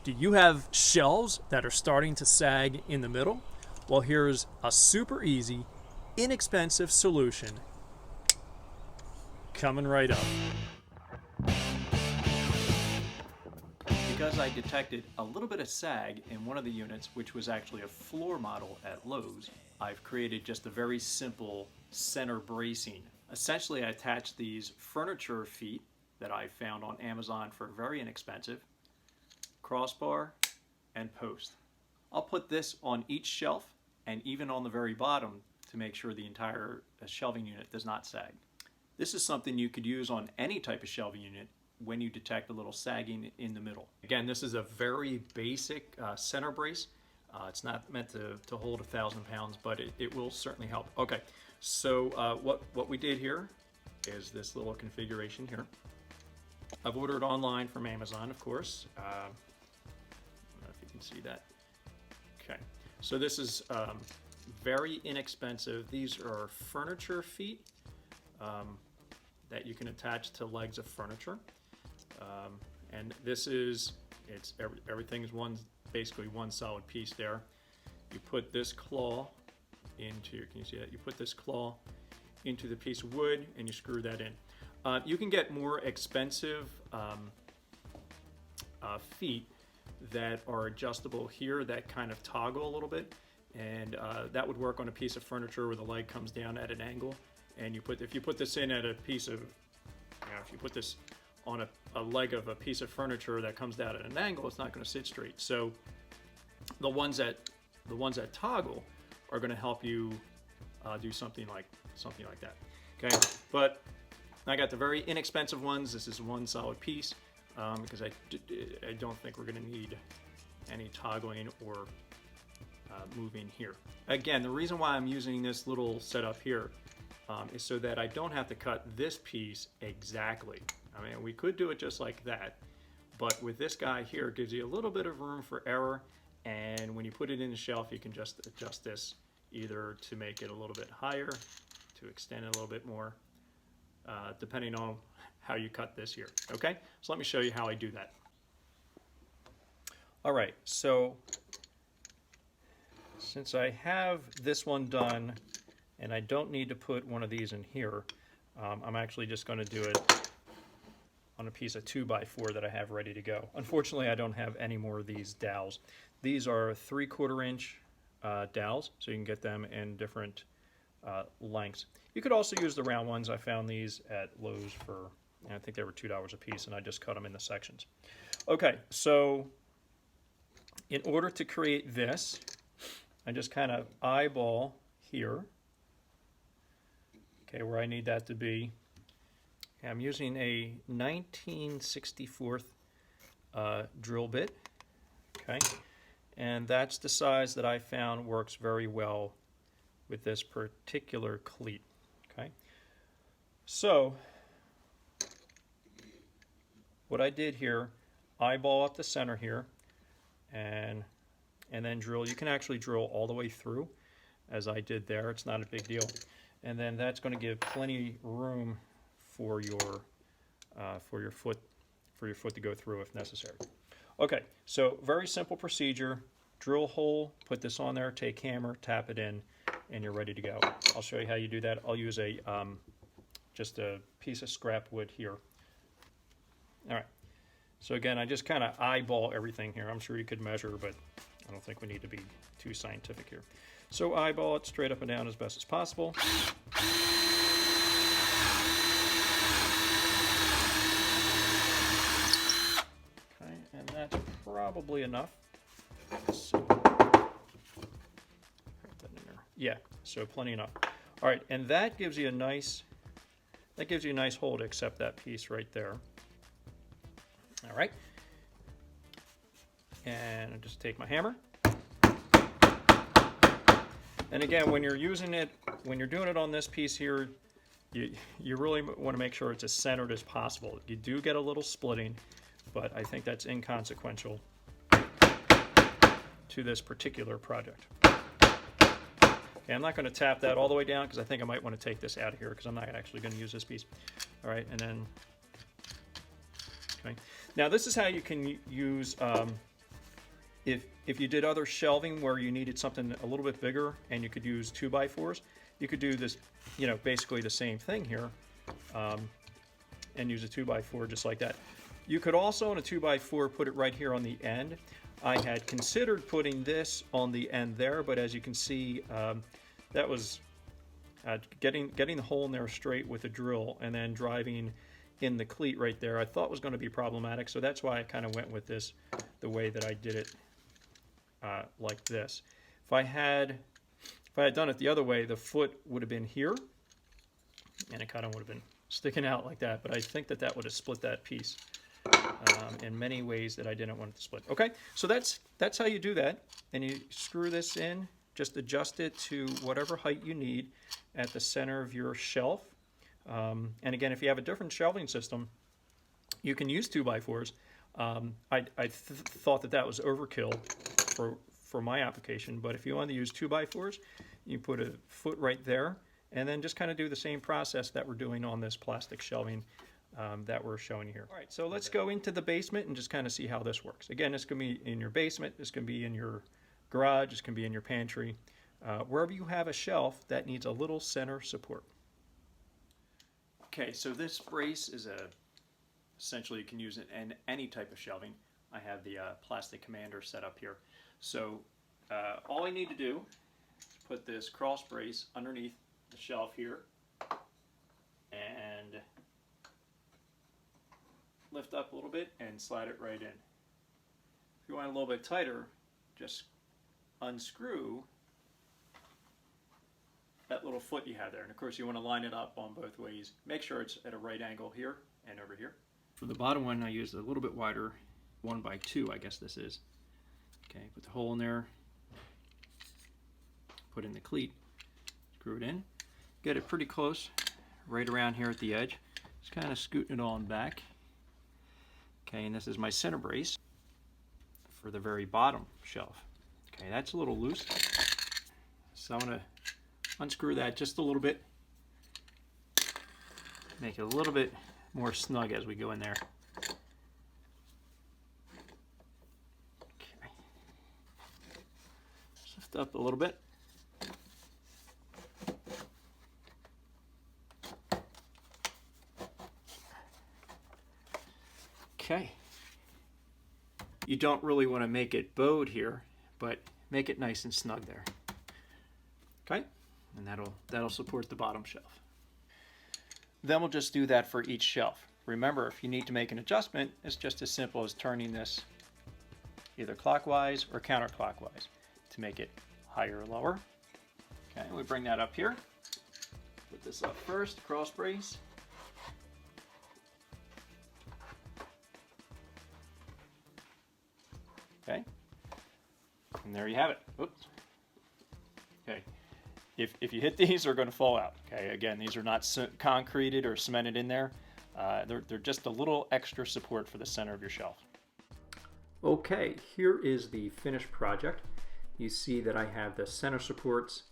Do you have shelves that are starting to sag in the middle? Well, here's a super easy, inexpensive solution coming right up. Because I detected a little bit of sag in one of the units, which was actually a floor model at Lowe's, I've created just a very simple center bracing. Essentially, I attached these furniture feet that I found on Amazon for very inexpensive, crossbar and post. I'll put this on each shelf and even on the very bottom to make sure the entire shelving unit does not sag. This is something you could use on any type of shelving unit when you detect a little sagging in the middle. Again, this is a very basic center brace. It's not meant to hold 1,000 pounds, but it will certainly help. Okay, so what we did here is this little configuration here. I've ordered online from Amazon, of course. I don't know if you can see that. Okay, so this is very inexpensive. These are furniture feet that you can attach to legs of furniture. And this is, everything's basically one solid piece there. You put this claw into, can you see that? You put this claw into the piece of wood and you screw that in. You can get more expensive feet that are adjustable here that kind of toggle a little bit, and that would work on a piece of furniture where the leg comes down at an angle. And if you put this in at a piece of, if you put this on a leg of a piece of furniture that comes down at an angle, it's not going to sit straight. So the ones that toggle are going to help you do something like that. Okay, but I got the very inexpensive ones. This is one solid piece because I don't think we're going to need any toggling or moving here. Again, the reason why I'm using this little setup here is so that I don't have to cut this piece exactly. I mean, we could do it just like that, but with this guy here, it gives you a little bit of room for error, and when you put it in the shelf, you can just adjust this either to make it a little bit higher, to extend it a little bit more, depending on how you cut this here. Okay, so let me show you how I do that. All right, so since I have this one done and I don't need to put one of these in here, I'm actually just going to do it on a piece of 2x4 that I have ready to go. Unfortunately, I don't have any more of these dowels. These are 3/4 inch dowels, so you can get them in different lengths. You could also use the round ones. I found these at Lowe's for, I think they were $2 a piece, and I just cut them into sections. Okay, so in order to create this, I just kind of eyeball here, okay, where I need that to be. I'm using a 19/64 drill bit, okay, and that's the size that I found works very well with this particular cleat, okay. So what I did here, eyeball up the center here, and then drill. You can actually drill all the way through, as I did there. It's not a big deal, and then that's going to give plenty room for your foot to go through if necessary. Okay, so very simple procedure. Drill hole, put this on there, take hammer, tap it in, and you're ready to go. I'll show you how you do that. I'll use just a piece of scrap wood here. All right. So again, I just kind of eyeball everything here. I'm sure you could measure, but I don't think we need to be too scientific here. So eyeball it straight up and down as best as possible. And that's probably enough. So, yeah, so plenty enough. All right, and that gives you a nice hole to accept that piece right there. All right, and I'll just take my hammer. And again, when you're using it, when you're doing it on this piece here, you really want to make sure it's as centered as possible. You do get a little splitting, but I think that's inconsequential to this particular project. Okay, I'm not going to tap that all the way down because I think I might want to take this out of here because I'm not actually going to use this piece. All right, and then, okay. Now this is how you can use If you did other shelving where you needed something a little bit bigger and you could use 2x4s, you could do this, basically the same thing here, and use a 2x4 just like that. You could also, on a 2x4, put it right here on the end. I had considered putting this on the end there, but as you can see, that was getting the hole in there straight with a drill and then driving in the cleat right there, I thought was going to be problematic. So that's why I kind of went with this the way that I did it, like this. If I had done it the other way, the foot would have been here, and it kind of would have been sticking out like that. But I think that would have split that piece in many ways that I didn't want it to split. Okay, so that's how you do that. And you screw this in, just adjust it to whatever height you need at the center of your shelf. And again, if you have a different shelving system, you can use 2x4s. I thought that was overkill for my application, but if you want to use 2x4s, you put a foot right there, and then just kind of do the same process that we're doing on this plastic shelving that we're showing you here. All right, so let's go into the basement and just kind of see how this works. Again, this can be in your basement, this can be in your garage, this can be in your pantry, wherever you have a shelf that needs a little center support. Okay, so this brace is essentially you can use it in any type of shelving. I have the plastic commander set up here. So all I need to do is put this cross brace underneath the shelf here and lift up a little bit and slide it right in. If you want it a little bit tighter, just unscrew that little foot you have there. And of course you want to line it up on both ways. Make sure it's at a right angle here and over here. For the bottom one, I used a little bit wider 1x2, I guess this is. Okay, put the hole in there, put in the cleat, screw it in, get it pretty close, right around here at the edge. Just kind of scooting it on back. Okay, and this is my center brace for the very bottom shelf. Okay, that's a little loose, so I'm going to unscrew that just a little bit, make it a little bit more snug as we go in there. Okay, lift up a little bit. Okay, you don't really want to make it bowed here, but make it nice and snug there. Okay, and that'll support the bottom shelf. Then we'll just do that for each shelf. Remember, if you need to make an adjustment, it's just as simple as turning this either clockwise or counterclockwise to make it higher or lower. Okay, we bring that up here. Put this up first, cross brace. Okay, and there you have it. Oops. Okay, if you hit these, they're going to fall out. Okay, again, these are not concreted or cemented in there. They're just a little extra support for the center of your shelf. Okay, here is the finished project. You see that I have the center supports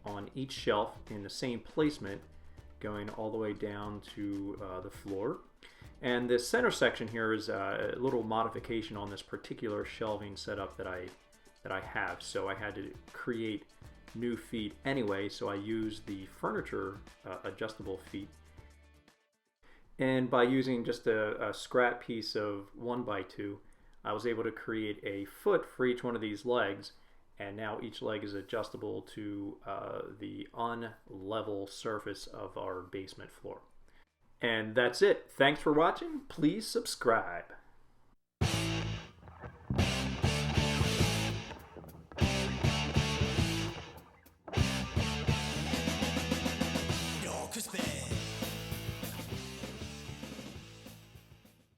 on each shelf in the same placement, going all the way down to the floor. And this center section here is a little modification on this particular shelving setup that I have. So I had to create new feet anyway, so I used the furniture adjustable feet. And by using just a scrap piece of 1x2, I was able to create a foot for each one of these legs, and now each leg is adjustable to the unlevel surface of our basement floor. And that's it. Thanks for watching. Please subscribe. Cause